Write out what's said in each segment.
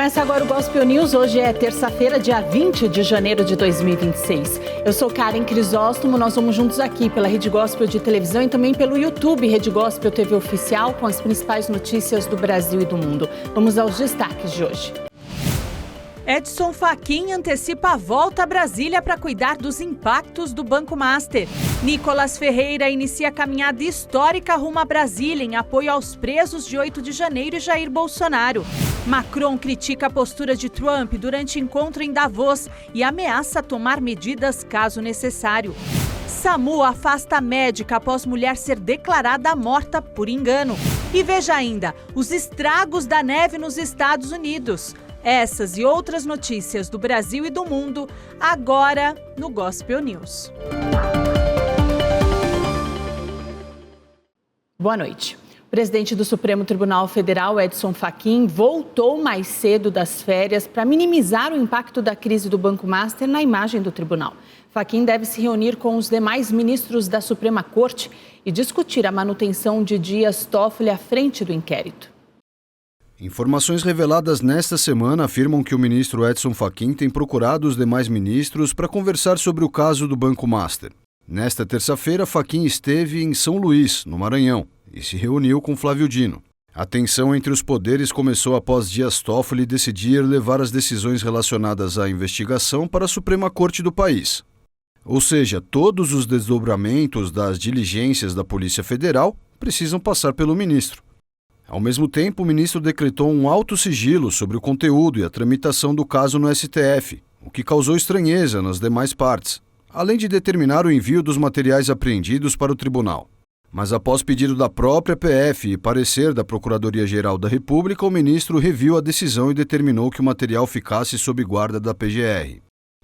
Começa agora o Gospel News. Hoje é terça-feira, dia 20 de janeiro de 2026. Eu sou Karen Crisóstomo, nós vamos juntos aqui pela Rede Gospel de televisão e também pelo YouTube Rede Gospel TV Oficial com as principais notícias do Brasil e do mundo. Vamos aos destaques de hoje. Edson Fachin antecipa a volta a Brasília para cuidar dos impactos do Banco Master. Nicolas Ferreira inicia caminhada histórica rumo a Brasília em apoio aos presos de 8 de janeiro e Jair Bolsonaro. Macron critica a postura de Trump durante encontro em Davos e ameaça tomar medidas caso necessário. SAMU afasta a médica após mulher ser declarada morta por engano. E veja ainda, os estragos da neve nos Estados Unidos. Essas e outras notícias do Brasil e do mundo, agora no Gospel News. Boa noite. O presidente do Supremo Tribunal Federal, Edson Fachin, voltou mais cedo das férias para minimizar o impacto da crise do Banco Master na imagem do tribunal. Fachin deve se reunir com os demais ministros da Suprema Corte e discutir a manutenção de Dias Toffoli à frente do inquérito. Informações reveladas nesta semana afirmam que o ministro Edson Fachin tem procurado os demais ministros para conversar sobre o caso do Banco Master. Nesta terça-feira, Fachin esteve em São Luís, no Maranhão, e se reuniu com Flávio Dino. A tensão entre os poderes começou após Dias Toffoli decidir levar as decisões relacionadas à investigação para a Suprema Corte do país. Ou seja, todos os desdobramentos das diligências da Polícia Federal precisam passar pelo ministro. Ao mesmo tempo, o ministro decretou um alto sigilo sobre o conteúdo e a tramitação do caso no STF, o que causou estranheza nas demais partes, além de determinar o envio dos materiais apreendidos para o tribunal. Mas após pedido da própria PF e parecer da Procuradoria-Geral da República, o ministro reviu a decisão e determinou que o material ficasse sob guarda da PGR.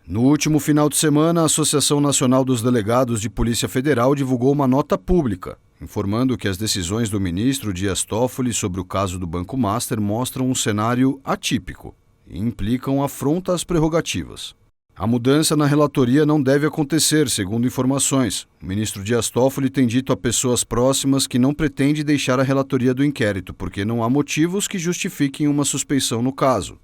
No último final de semana, a Associação Nacional dos Delegados de Polícia Federal divulgou uma nota pública, informando que as decisões do ministro Dias Toffoli sobre o caso do Banco Master mostram um cenário atípico e implicam afronta às prerrogativas. A mudança na relatoria não deve acontecer, segundo informações. O ministro Dias Toffoli tem dito a pessoas próximas que não pretende deixar a relatoria do inquérito, porque não há motivos que justifiquem uma suspeição no caso.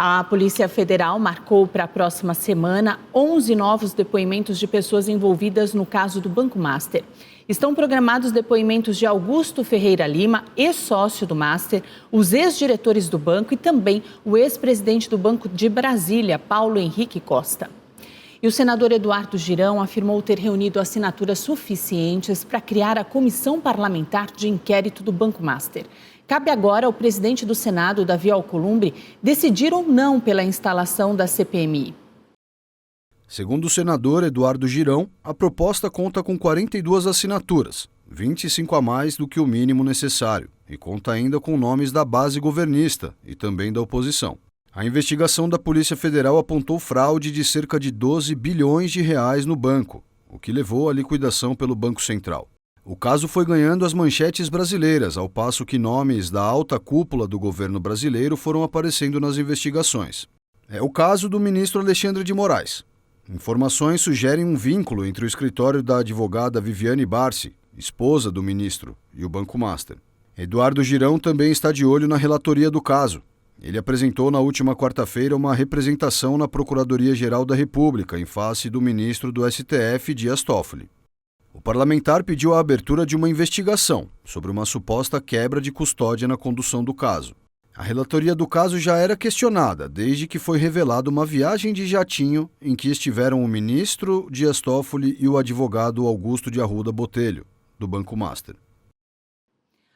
A Polícia Federal marcou para a próxima semana 11 novos depoimentos de pessoas envolvidas no caso do Banco Master. Estão programados depoimentos de Augusto Ferreira Lima, ex-sócio do Master, os ex-diretores do banco e também o ex-presidente do Banco de Brasília, Paulo Henrique Costa. E o senador Eduardo Girão afirmou ter reunido assinaturas suficientes para criar a comissão parlamentar de inquérito do Banco Master. Cabe agora ao presidente do Senado, Davi Alcolumbre, decidir ou não pela instalação da CPMI. Segundo o senador Eduardo Girão, a proposta conta com 42 assinaturas, 25 a mais do que o mínimo necessário, e conta ainda com nomes da base governista e também da oposição. A investigação da Polícia Federal apontou fraude de cerca de 12 bilhões de reais no banco, o que levou à liquidação pelo Banco Central. O caso foi ganhando as manchetes brasileiras, ao passo que nomes da alta cúpula do governo brasileiro foram aparecendo nas investigações. É o caso do ministro Alexandre de Moraes. Informações sugerem um vínculo entre o escritório da advogada Viviane Barsi, esposa do ministro, e o Banco Master. Eduardo Girão também está de olho na relatoria do caso. Ele apresentou na última quarta-feira uma representação na Procuradoria-Geral da República em face do ministro do STF, Dias Toffoli. O parlamentar pediu a abertura de uma investigação sobre uma suposta quebra de custódia na condução do caso. A relatoria do caso já era questionada desde que foi revelada uma viagem de jatinho em que estiveram o ministro Dias Toffoli e o advogado Augusto de Arruda Botelho, do Banco Master.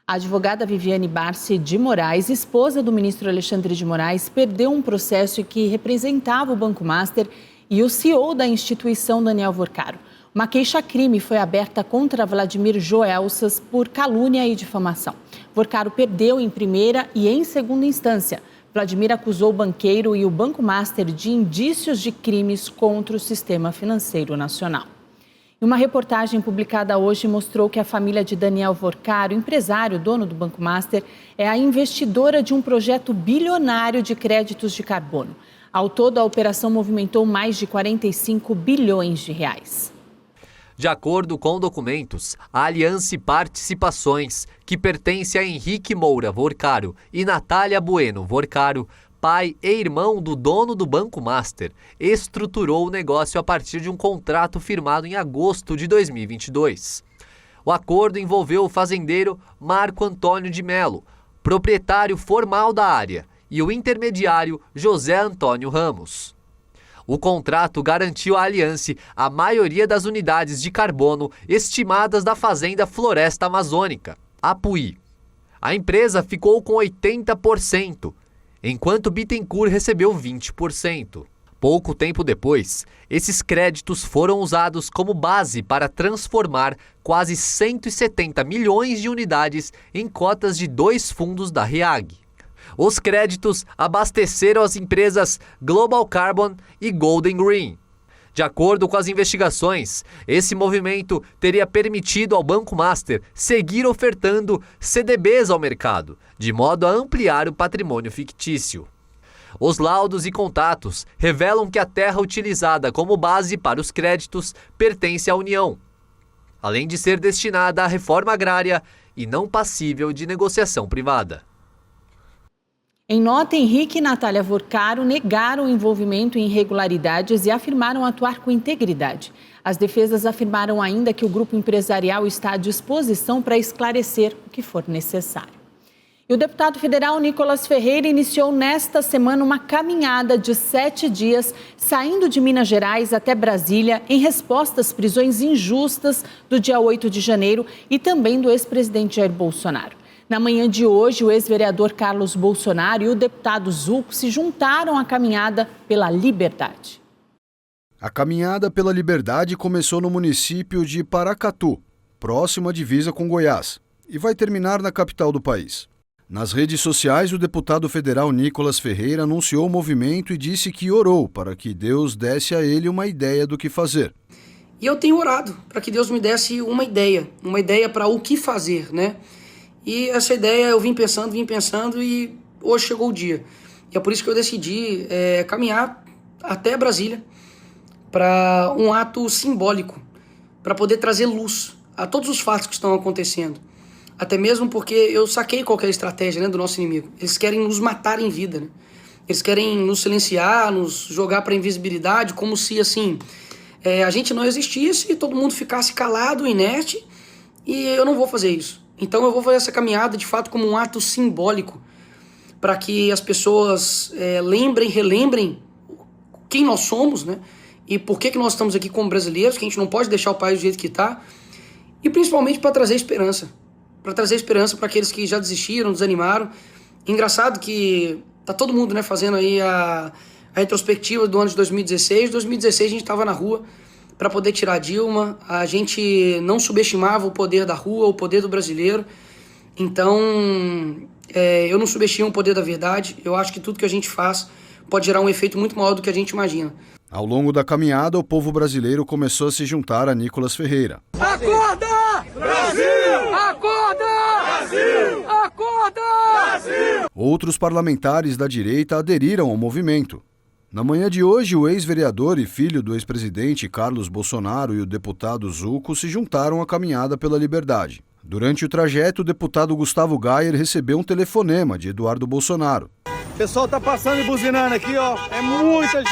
A advogada Viviane Barsi de Moraes, esposa do ministro Alexandre de Moraes, perdeu um processo em que representava o Banco Master e o CEO da instituição, Daniel Vorcaro. Uma queixa-crime foi aberta contra Vladimir Joelsas por calúnia e difamação. Vorcaro perdeu em primeira e em segunda instância. Vladimir acusou o banqueiro e o Banco Master de indícios de crimes contra o sistema financeiro nacional. E uma reportagem publicada hoje mostrou que a família de Daniel Vorcaro, empresário, dono do Banco Master, é a investidora de um projeto bilionário de créditos de carbono. Ao todo, a operação movimentou mais de 45 bilhões de reais. De acordo com documentos, a Aliança Participações, que pertence a Henrique Moura Vorcaro e Natália Bueno Vorcaro, pai e irmão do dono do Banco Master, estruturou o negócio a partir de um contrato firmado em agosto de 2022. O acordo envolveu o fazendeiro Marco Antônio de Melo, proprietário formal da área, e o intermediário José Antônio Ramos. O contrato garantiu à Aliança a maioria das unidades de carbono estimadas da Fazenda Floresta Amazônica, Apuí. A empresa ficou com 80%, enquanto Bittencourt recebeu 20%. Pouco tempo depois, esses créditos foram usados como base para transformar quase 170 milhões de unidades em cotas de 2 fundos da REAG. Os créditos abasteceram as empresas Global Carbon e Golden Green. De acordo com as investigações, esse movimento teria permitido ao Banco Master seguir ofertando CDBs ao mercado, de modo a ampliar o patrimônio fictício. Os laudos e contatos revelam que a terra utilizada como base para os créditos pertence à União, além de ser destinada à reforma agrária e não passível de negociação privada. Em nota, Henrique e Natália Vorcaro negaram o envolvimento em irregularidades e afirmaram atuar com integridade. As defesas afirmaram ainda que o grupo empresarial está à disposição para esclarecer o que for necessário. E o deputado federal Nicolas Ferreira iniciou nesta semana uma caminhada de 7 dias, saindo de Minas Gerais até Brasília, em resposta às prisões injustas do dia 8 de janeiro e também do ex-presidente Jair Bolsonaro. Na manhã de hoje, o ex-vereador Carlos Bolsonaro e o deputado Zucco se juntaram à caminhada pela liberdade. A caminhada pela liberdade começou no município de Paracatu, próximo à divisa com Goiás, e vai terminar na capital do país. Nas redes sociais, o deputado federal Nicolas Ferreira anunciou o movimento e disse que orou para que Deus desse a ele uma ideia do que fazer. E eu tenho orado para que Deus me desse uma ideia para o que fazer, né? E essa ideia eu vim pensando e hoje chegou o dia. E é por isso que eu decidi caminhar até Brasília para um ato simbólico, para poder trazer luz a todos os fatos que estão acontecendo. Até mesmo porque eu saquei qual que é a estratégia, né, do nosso inimigo. Eles querem nos matar em vida, né? Eles querem nos silenciar, nos jogar para a invisibilidade, como se assim a gente não existisse e todo mundo ficasse calado, inerte, e eu não vou fazer isso. Então eu vou fazer essa caminhada de fato como um ato simbólico para que as pessoas relembrem quem nós somos, né? E por que nós estamos aqui como brasileiros, que a gente não pode deixar o país do jeito que está, e principalmente para trazer esperança. Para trazer esperança para aqueles que já desistiram, desanimaram. Engraçado que tá todo mundo, né, fazendo aí a retrospectiva do ano de 2016. 2016 a gente estava na rua para poder tirar a Dilma, a gente não subestimava o poder da rua, o poder do brasileiro. Então, eu não subestimo o poder da verdade. Eu acho que tudo que a gente faz pode gerar um efeito muito maior do que a gente imagina. Ao longo da caminhada, o povo brasileiro começou a se juntar a Nicolas Ferreira. Acorda, Brasil! Acorda, Brasil! Acorda, Brasil! Outros parlamentares da direita aderiram ao movimento. Na manhã de hoje, o ex-vereador e filho do ex-presidente Carlos Bolsonaro e o deputado Zucco se juntaram à caminhada pela liberdade. Durante o trajeto, o deputado Gustavo Gayer recebeu um telefonema de Eduardo Bolsonaro. O pessoal tá passando e buzinando aqui, ó. É muita gente.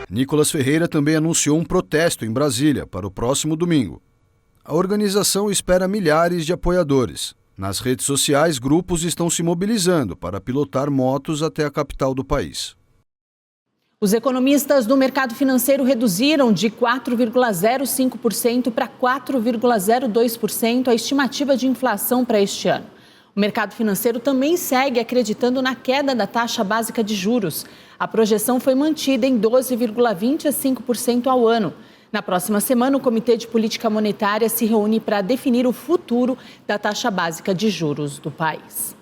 Nicolas Ferreira também anunciou um protesto em Brasília para o próximo domingo. A organização espera milhares de apoiadores. Nas redes sociais, grupos estão se mobilizando para pilotar motos até a capital do país. Os economistas do mercado financeiro reduziram de 4,05% para 4,02% a estimativa de inflação para este ano. O mercado financeiro também segue acreditando na queda da taxa básica de juros. A projeção foi mantida em 12,25% ao ano. Na próxima semana, o Comitê de Política Monetária se reúne para definir o futuro da taxa básica de juros do país.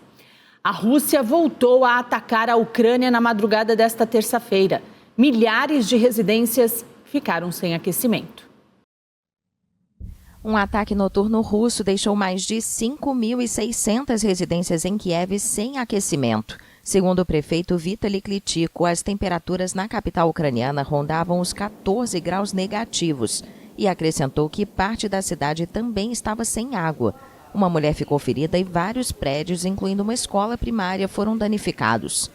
A Rússia voltou a atacar a Ucrânia na madrugada desta terça-feira. Milhares de residências ficaram sem aquecimento. Um ataque noturno russo deixou mais de 5.600 residências em Kiev sem aquecimento. Segundo o prefeito Vitaly Klitschko, as temperaturas na capital ucraniana rondavam os 14 graus negativos e acrescentou que parte da cidade também estava sem água. Uma mulher ficou ferida e vários prédios, incluindo uma escola primária, foram danificados.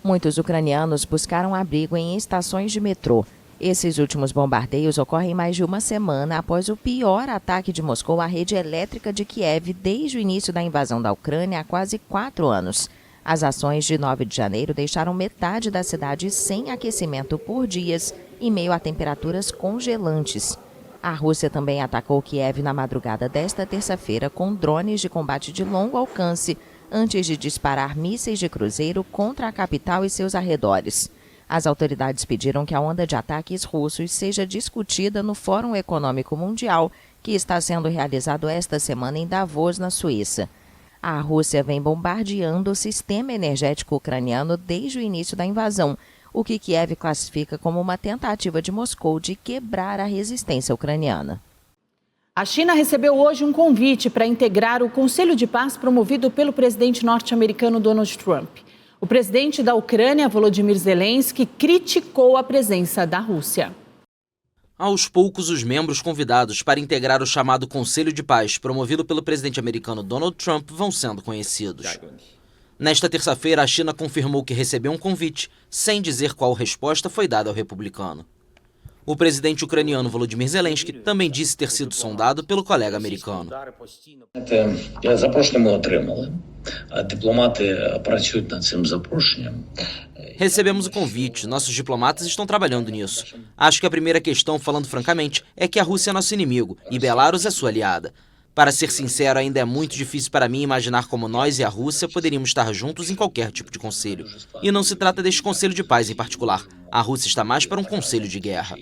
Muitos ucranianos buscaram abrigo em estações de metrô. Esses últimos bombardeios ocorrem mais de uma semana após o pior ataque de Moscou à rede elétrica de Kiev desde o início da invasão da Ucrânia há quase 4 anos. As ações de 9 de janeiro deixaram metade da cidade sem aquecimento por dias, em meio a temperaturas congelantes. A Rússia também atacou Kiev na madrugada desta terça-feira com drones de combate de longo alcance, antes de disparar mísseis de cruzeiro contra a capital e seus arredores. As autoridades pediram que a onda de ataques russos seja discutida no Fórum Econômico Mundial, que está sendo realizado esta semana em Davos, na Suíça. A Rússia vem bombardeando o sistema energético ucraniano desde o início da invasão, o que Kiev classifica como uma tentativa de Moscou de quebrar a resistência ucraniana. A China recebeu hoje um convite para integrar o Conselho de Paz promovido pelo presidente norte-americano Donald Trump. O presidente da Ucrânia, Volodymyr Zelensky, criticou a presença da Rússia. Aos poucos, os membros convidados para integrar o chamado Conselho de Paz, promovido pelo presidente americano Donald Trump, vão sendo conhecidos. Nesta terça-feira, a China confirmou que recebeu um convite, sem dizer qual resposta foi dada ao republicano. O presidente ucraniano Volodymyr Zelensky também disse ter sido sondado pelo colega americano. Recebemos o convite, nossos diplomatas estão trabalhando nisso. Acho que a primeira questão, falando francamente, é que a Rússia é nosso inimigo e Belarus é sua aliada. Para ser sincero, ainda é muito difícil para mim imaginar como nós e a Rússia poderíamos estar juntos em qualquer tipo de conselho. E não se trata deste conselho de paz em particular. A Rússia está mais para um conselho de guerra.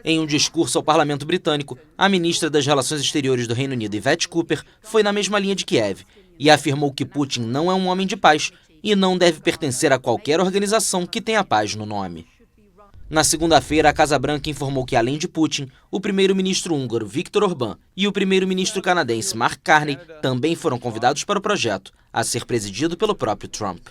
Em um discurso ao parlamento britânico, a ministra das Relações Exteriores do Reino Unido, Yvette Cooper, foi na mesma linha de Kiev e afirmou que Putin não é um homem de paz e não deve pertencer a qualquer organização que tenha paz no nome. Na segunda-feira, a Casa Branca informou que, além de Putin, o primeiro-ministro húngaro Viktor Orbán e o primeiro-ministro canadense Mark Carney também foram convidados para o projeto, a ser presidido pelo próprio Trump.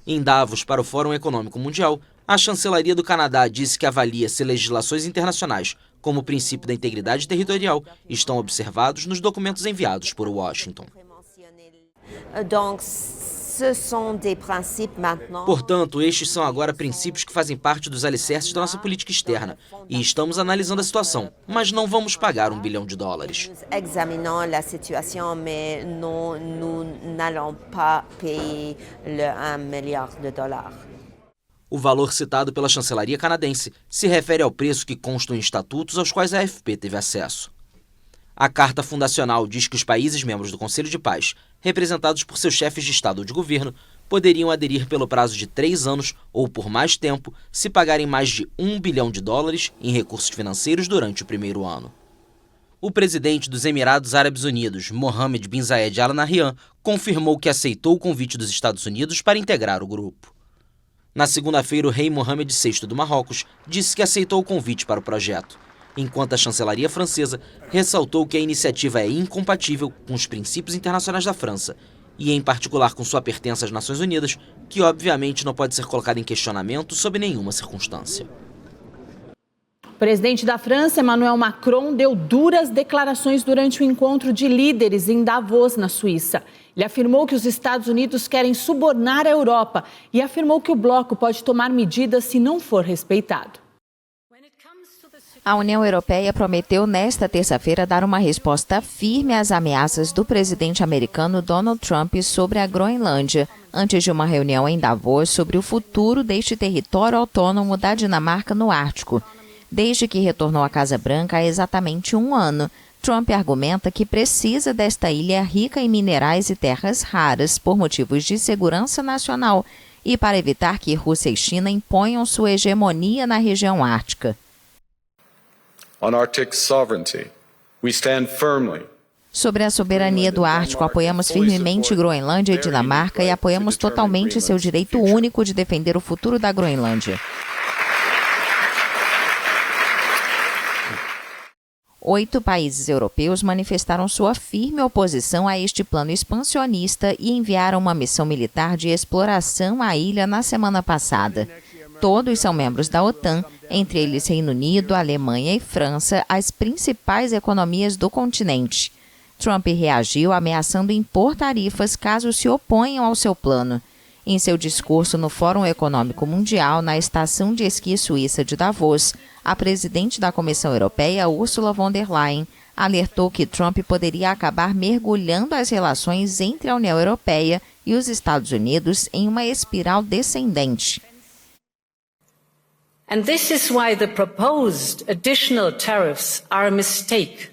Em Davos, para o Fórum Econômico Mundial, a chancelaria do Canadá disse que avalia se legislações internacionais, como o princípio da integridade territorial, estão observados nos documentos enviados por Washington. Portanto, estes são agora princípios que fazem parte dos alicerces da nossa política externa e estamos analisando a situação, mas não vamos pagar $1 bilhão. O valor citado pela chancelaria canadense se refere ao preço que consta em estatutos aos quais a AFP teve acesso. A Carta Fundacional diz que os países membros do Conselho de Paz, representados por seus chefes de Estado ou de governo, poderiam aderir pelo prazo de 3 anos ou por mais tempo se pagarem mais de $1 bilhão em recursos financeiros durante o primeiro ano. O presidente dos Emirados Árabes Unidos, Mohammed bin Zayed Al Nahyan, confirmou que aceitou o convite dos Estados Unidos para integrar o grupo. Na segunda-feira, o rei Mohammed VI do Marrocos disse que aceitou o convite para o projeto, enquanto a chancelaria francesa ressaltou que a iniciativa é incompatível com os princípios internacionais da França e, em particular, com sua pertença às Nações Unidas, que obviamente não pode ser colocada em questionamento sob nenhuma circunstância. O presidente da França, Emmanuel Macron, deu duras declarações durante o encontro de líderes em Davos, na Suíça. Ele afirmou que os Estados Unidos querem subornar a Europa e afirmou que o bloco pode tomar medidas se não for respeitado. A União Europeia prometeu nesta terça-feira dar uma resposta firme às ameaças do presidente americano Donald Trump sobre a Groenlândia, antes de uma reunião em Davos sobre o futuro deste território autônomo da Dinamarca no Ártico. Desde que retornou à Casa Branca há exatamente 1 ano, Trump argumenta que precisa desta ilha rica em minerais e terras raras por motivos de segurança nacional e para evitar que Rússia e China imponham sua hegemonia na região ártica. On Arctic sovereignty, we stand firmly. Sobre a soberania do Ártico, apoiamos firmemente Groenlândia e Dinamarca e apoiamos totalmente seu direito único de defender o futuro da Groenlândia. 8 países europeus manifestaram sua firme oposição a este plano expansionista e enviaram uma missão militar de exploração à ilha na semana passada. Todos são membros da OTAN, entre eles Reino Unido, Alemanha e França, as principais economias do continente. Trump reagiu ameaçando impor tarifas caso se oponham ao seu plano. Em seu discurso no Fórum Econômico Mundial, na estação de esqui suíça de Davos, a presidente da Comissão Europeia, Ursula von der Leyen, alertou que Trump poderia acabar mergulhando as relações entre a União Europeia e os Estados Unidos em uma espiral descendente. And this is why the proposed additional tariffs are a mistake.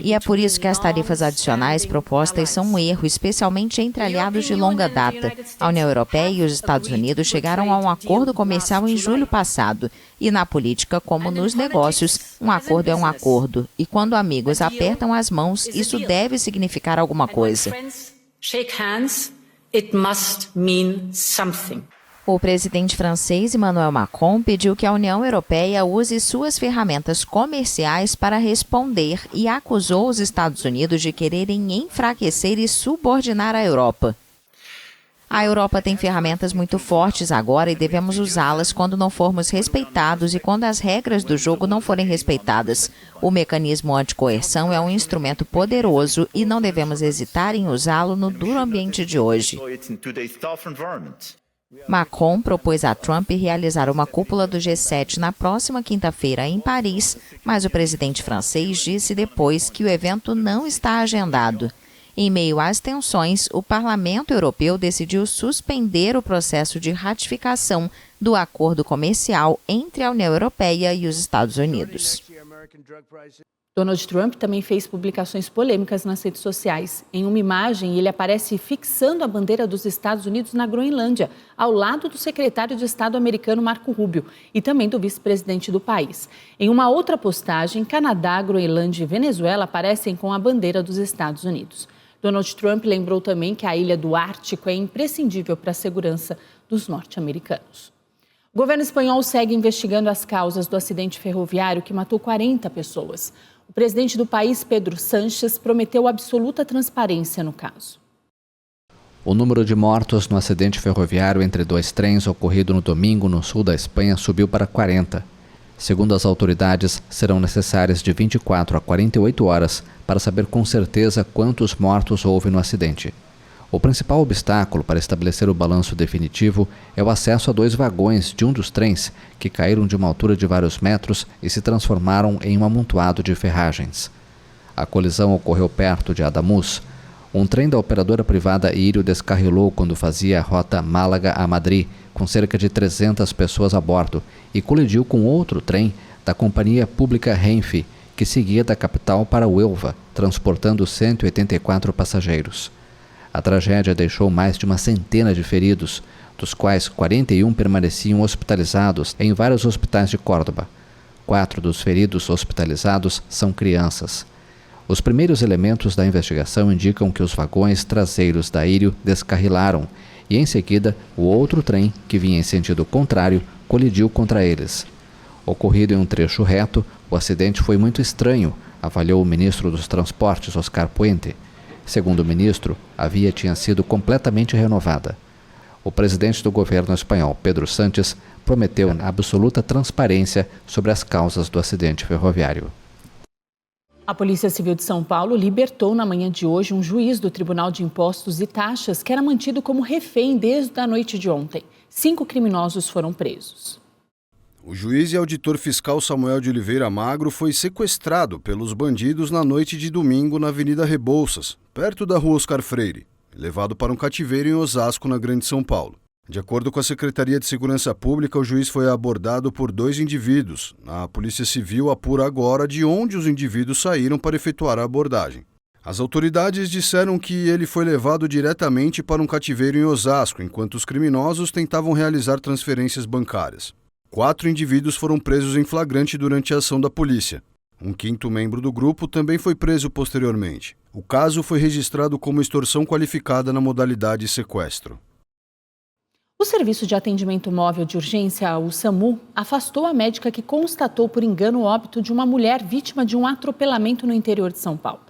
E é por isso que as tarifas adicionais propostas são um erro, especialmente entre aliados de longa data. A União Europeia e os Estados Unidos chegaram a um acordo comercial em julho passado. E na política, como nos negócios, um acordo é um acordo. E quando amigos apertam as mãos, isso deve significar alguma coisa. O presidente francês Emmanuel Macron pediu que a União Europeia use suas ferramentas comerciais para responder e acusou os Estados Unidos de quererem enfraquecer e subordinar a Europa. A Europa tem ferramentas muito fortes agora e devemos usá-las quando não formos respeitados e quando as regras do jogo não forem respeitadas. O mecanismo anticoerção é um instrumento poderoso e não devemos hesitar em usá-lo no duro ambiente de hoje. Macron propôs a Trump realizar uma cúpula do G7 na próxima quinta-feira em Paris, mas o presidente francês disse depois que o evento não está agendado. Em meio às tensões, o Parlamento Europeu decidiu suspender o processo de ratificação do acordo comercial entre a União Europeia e os Estados Unidos. Donald Trump também fez publicações polêmicas nas redes sociais. Em uma imagem, ele aparece fixando a bandeira dos Estados Unidos na Groenlândia, ao lado do secretário de Estado americano Marco Rubio e também do vice-presidente do país. Em uma outra postagem, Canadá, Groenlândia e Venezuela aparecem com a bandeira dos Estados Unidos. Donald Trump lembrou também que a ilha do Ártico é imprescindível para a segurança dos norte-americanos. O governo espanhol segue investigando as causas do acidente ferroviário que matou 40 pessoas. O presidente do país, Pedro Sánchez, prometeu absoluta transparência no caso. O número de mortos no acidente ferroviário entre 2 trens ocorrido no domingo no sul da Espanha subiu para 40. Segundo as autoridades, serão necessárias de 24 a 48 horas para saber com certeza quantos mortos houve no acidente. O principal obstáculo para estabelecer o balanço definitivo é o acesso a 2 vagões de um dos trens que caíram de uma altura de vários metros e se transformaram em um amontoado de ferragens. A colisão ocorreu perto de Adamuz. Um trem da operadora privada Irio descarrilou quando fazia a rota Málaga a Madrid, com cerca de 300 pessoas a bordo, e colidiu com outro trem da companhia pública Renfe, que seguia da capital para Huelva, transportando 184 passageiros. A tragédia deixou mais de uma centena de feridos, dos quais 41 permaneciam hospitalizados em vários hospitais de Córdoba. 4 dos feridos hospitalizados são crianças. Os primeiros elementos da investigação indicam que os vagões traseiros da Irio descarrilaram e, em seguida, o outro trem, que vinha em sentido contrário, colidiu contra eles. Ocorrido em um trecho reto, o acidente foi muito estranho, avaliou o ministro dos Transportes, Oscar Puente. Segundo o ministro, a via tinha sido completamente renovada. O presidente do governo espanhol, Pedro Sánchez, prometeu absoluta transparência sobre as causas do acidente ferroviário. A Polícia Civil de São Paulo libertou na manhã de hoje um juiz do Tribunal de Impostos e Taxas que era mantido como refém desde a noite de ontem. 5 criminosos foram presos. O juiz e auditor fiscal Samuel de Oliveira Magro foi sequestrado pelos bandidos na noite de domingo na Avenida Rebouças, perto da Rua Oscar Freire, levado para um cativeiro em Osasco, na Grande São Paulo. De acordo com a Secretaria de Segurança Pública, o juiz foi abordado por 2 indivíduos. A Polícia Civil apura agora de onde os indivíduos saíram para efetuar a abordagem. As autoridades disseram que ele foi levado diretamente para um cativeiro em Osasco, enquanto os criminosos tentavam realizar transferências bancárias. 4 indivíduos foram presos em flagrante durante a ação da polícia. Um 5º membro do grupo também foi preso posteriormente. O caso foi registrado como extorsão qualificada na modalidade sequestro. O Serviço de Atendimento Móvel de Urgência, o SAMU, afastou a médica que constatou por engano o óbito de uma mulher vítima de um atropelamento no interior de São Paulo.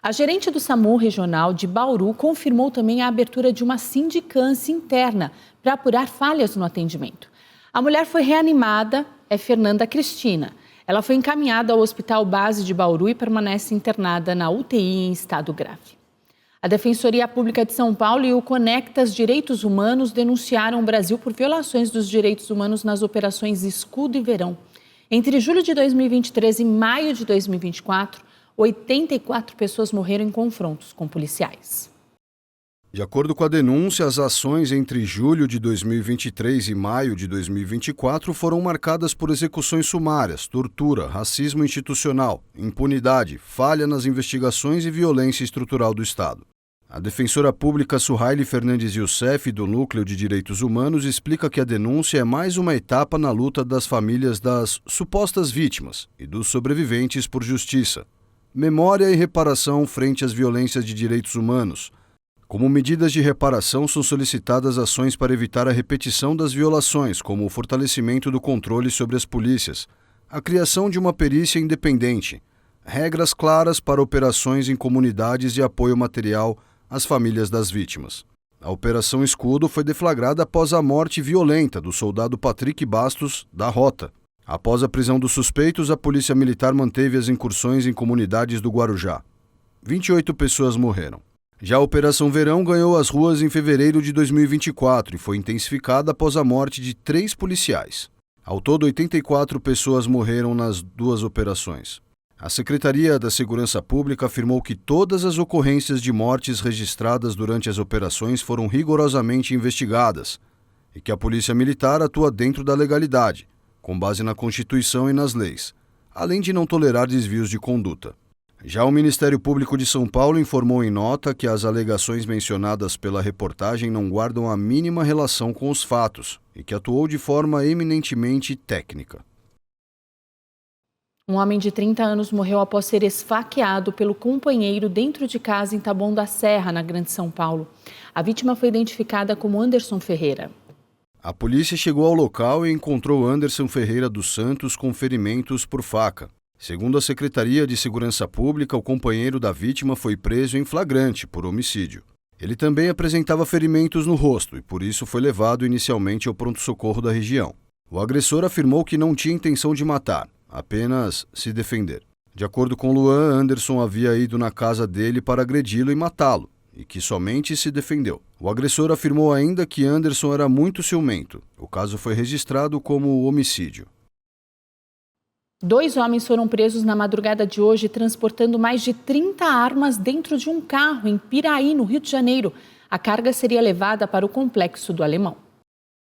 A gerente do SAMU regional de Bauru confirmou também a abertura de uma sindicância interna para apurar falhas no atendimento. A mulher foi reanimada, é Fernanda Cristina. Ela foi encaminhada ao Hospital Base de Bauru e permanece internada na UTI em estado grave. A Defensoria Pública de São Paulo e o Conectas Direitos Humanos denunciaram o Brasil por violações dos direitos humanos nas operações Escudo e Verão. Entre julho de 2023 e maio de 2024, 84 pessoas morreram em confrontos com policiais. De acordo com a denúncia, as ações entre julho de 2023 e maio de 2024 foram marcadas por execuções sumárias, tortura, racismo institucional, impunidade, falha nas investigações e violência estrutural do Estado. A defensora pública Suhaili Fernandes Youssef, do Núcleo de Direitos Humanos, explica que a denúncia é mais uma etapa na luta das famílias das supostas vítimas e dos sobreviventes por justiça, memória e reparação frente às violências de direitos humanos. Como medidas de reparação, são solicitadas ações para evitar a repetição das violações, como o fortalecimento do controle sobre as polícias, a criação de uma perícia independente, regras claras para operações em comunidades de apoio material às famílias das vítimas. A Operação Escudo foi deflagrada após a morte violenta do soldado Patrick Bastos, da Rota. Após a prisão dos suspeitos, a Polícia Militar manteve as incursões em comunidades do Guarujá. 28 pessoas morreram. Já a Operação Verão ganhou as ruas em fevereiro de 2024 e foi intensificada após a morte de 3 policiais. Ao todo, 84 pessoas morreram nas 2 operações. A Secretaria da Segurança Pública afirmou que todas as ocorrências de mortes registradas durante as operações foram rigorosamente investigadas e que a Polícia Militar atua dentro da legalidade, com base na Constituição e nas leis, além de não tolerar desvios de conduta. Já o Ministério Público de São Paulo informou em nota que as alegações mencionadas pela reportagem não guardam a mínima relação com os fatos e que atuou de forma eminentemente técnica. Um homem de 30 anos morreu após ser esfaqueado pelo companheiro dentro de casa em Taboão da Serra, na Grande São Paulo. A vítima foi identificada como Anderson Ferreira. A polícia chegou ao local e encontrou Anderson Ferreira dos Santos com ferimentos por faca. Segundo a Secretaria de Segurança Pública, o companheiro da vítima foi preso em flagrante por homicídio. Ele também apresentava ferimentos no rosto e, por isso, foi levado inicialmente ao pronto-socorro da região. O agressor afirmou que não tinha intenção de matar, apenas se defender. De acordo com Luan, Anderson havia ido na casa dele para agredi-lo e matá-lo, e que somente se defendeu. O agressor afirmou ainda que Anderson era muito ciumento. O caso foi registrado como homicídio. 2 homens foram presos na madrugada de hoje transportando mais de 30 armas dentro de um carro em Piraí, no Rio de Janeiro. A carga seria levada para o Complexo do Alemão.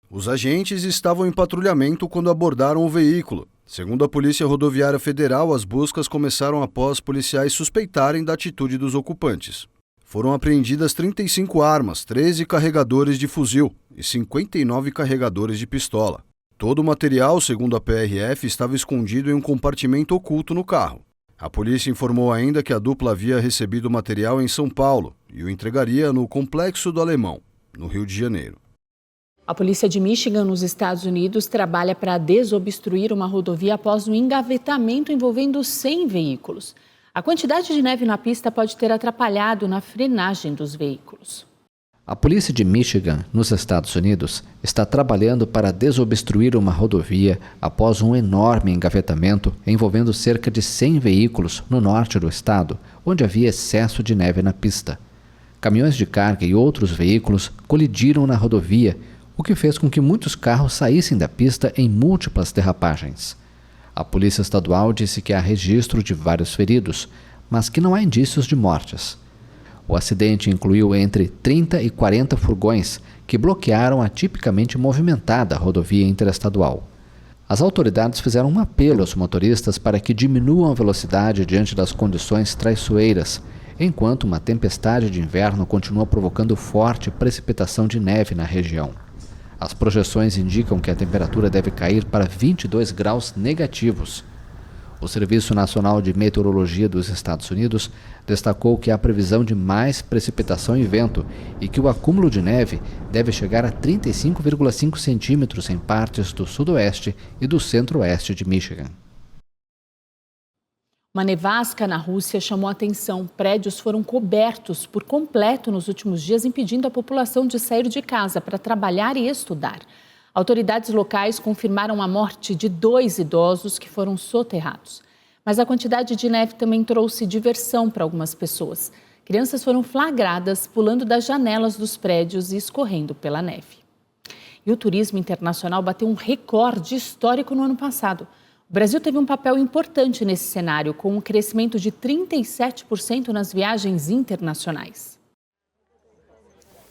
Os agentes estavam em patrulhamento quando abordaram o veículo. Segundo a Polícia Rodoviária Federal, as buscas começaram após policiais suspeitarem da atitude dos ocupantes. Foram apreendidas 35 armas, 13 carregadores de fuzil e 59 carregadores de pistola. Todo o material, segundo a PRF, estava escondido em um compartimento oculto no carro. A polícia informou ainda que a dupla havia recebido o material em São Paulo e o entregaria no Complexo do Alemão, no Rio de Janeiro. A polícia de Michigan, nos Estados Unidos, trabalha para desobstruir uma rodovia após um engavetamento envolvendo 100 veículos. A quantidade de neve na pista pode ter atrapalhado na frenagem dos veículos. A polícia de Michigan, nos Estados Unidos, está trabalhando para desobstruir uma rodovia após um enorme engavetamento envolvendo cerca de 100 veículos no norte do estado, onde havia excesso de neve na pista. Caminhões de carga e outros veículos colidiram na rodovia, o que fez com que muitos carros saíssem da pista em múltiplas derrapagens. A polícia estadual disse que há registro de vários feridos, mas que não há indícios de mortes. O acidente incluiu entre 30 e 40 furgões que bloquearam a tipicamente movimentada rodovia interestadual. As autoridades fizeram um apelo aos motoristas para que diminuam a velocidade diante das condições traiçoeiras, enquanto uma tempestade de inverno continua provocando forte precipitação de neve na região. As projeções indicam que a temperatura deve cair para 22 graus negativos. O Serviço Nacional de Meteorologia dos Estados Unidos destacou que há previsão de mais precipitação e vento e que o acúmulo de neve deve chegar a 35,5 centímetros em partes do sudoeste e do centro-oeste de Michigan. Uma nevasca na Rússia chamou a atenção. Prédios foram cobertos por completo nos últimos dias, impedindo a população de sair de casa para trabalhar e estudar. Autoridades locais confirmaram a morte de 2 idosos que foram soterrados. Mas a quantidade de neve também trouxe diversão para algumas pessoas. Crianças foram flagradas pulando das janelas dos prédios e escorrendo pela neve. E o turismo internacional bateu um recorde histórico no ano passado. O Brasil teve um papel importante nesse cenário, com um crescimento de 37% nas viagens internacionais.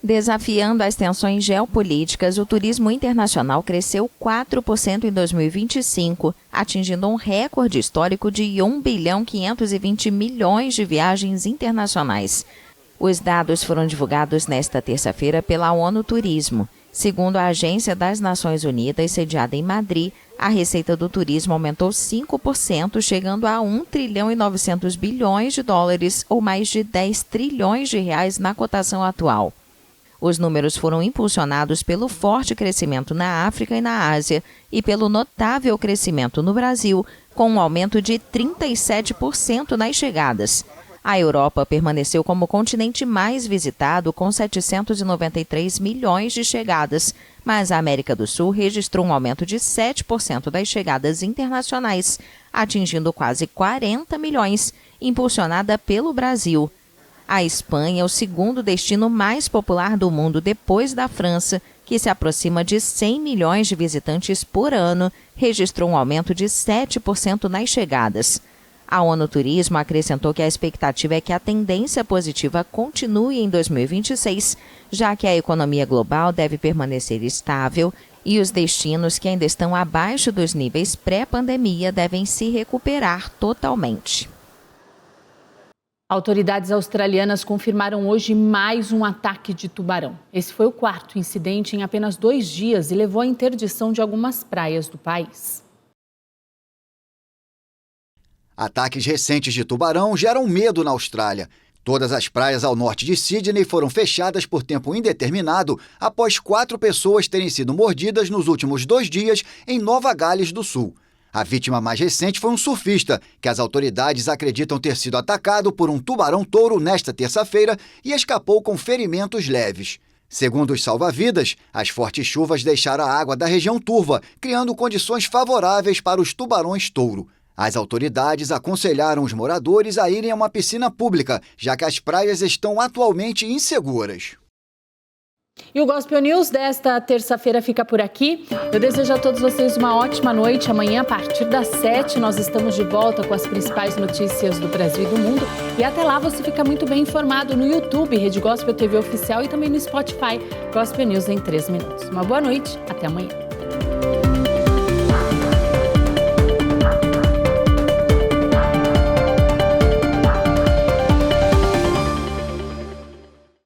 Desafiando as tensões geopolíticas, o turismo internacional cresceu 4% em 2025, atingindo um recorde histórico de 1,520 bilhão de viagens internacionais. Os dados foram divulgados nesta terça-feira pela ONU Turismo. Segundo a Agência das Nações Unidas, sediada em Madrid, a receita do turismo aumentou 5%, chegando a 1,9 bilhão de dólares, ou mais de 10 trilhões de reais na cotação atual. Os números foram impulsionados pelo forte crescimento na África e na Ásia e pelo notável crescimento no Brasil, com um aumento de 37% nas chegadas. A Europa permaneceu como o continente mais visitado, com 793 milhões de chegadas, mas a América do Sul registrou um aumento de 7% das chegadas internacionais, atingindo quase 40 milhões, impulsionada pelo Brasil. A Espanha é o segundo destino mais popular do mundo depois da França, que se aproxima de 100 milhões de visitantes por ano, registrou um aumento de 7% nas chegadas. A ONU Turismo acrescentou que a expectativa é que a tendência positiva continue em 2026, já que a economia global deve permanecer estável e os destinos que ainda estão abaixo dos níveis pré-pandemia devem se recuperar totalmente. Autoridades australianas confirmaram hoje mais um ataque de tubarão. Esse foi o 4º incidente em apenas 2 dias e levou à interdição de algumas praias do país. Ataques recentes de tubarão geram medo na Austrália. Todas as praias ao norte de Sydney foram fechadas por tempo indeterminado após 4 pessoas terem sido mordidas nos últimos 2 dias em Nova Gales do Sul. A vítima mais recente foi um surfista, que as autoridades acreditam ter sido atacado por um tubarão-touro nesta terça-feira e escapou com ferimentos leves. Segundo os salva-vidas, as fortes chuvas deixaram a água da região turva, criando condições favoráveis para os tubarões-touro. As autoridades aconselharam os moradores a irem a uma piscina pública, já que as praias estão atualmente inseguras. E o Gospel News desta terça-feira fica por aqui. Eu desejo a todos vocês uma ótima noite. Amanhã, a partir das 7, nós estamos de volta com as principais notícias do Brasil e do mundo. E até lá você fica muito bem informado no YouTube, Rede Gospel TV Oficial, e também no Spotify, Gospel News em 3 minutos. Uma boa noite, até amanhã.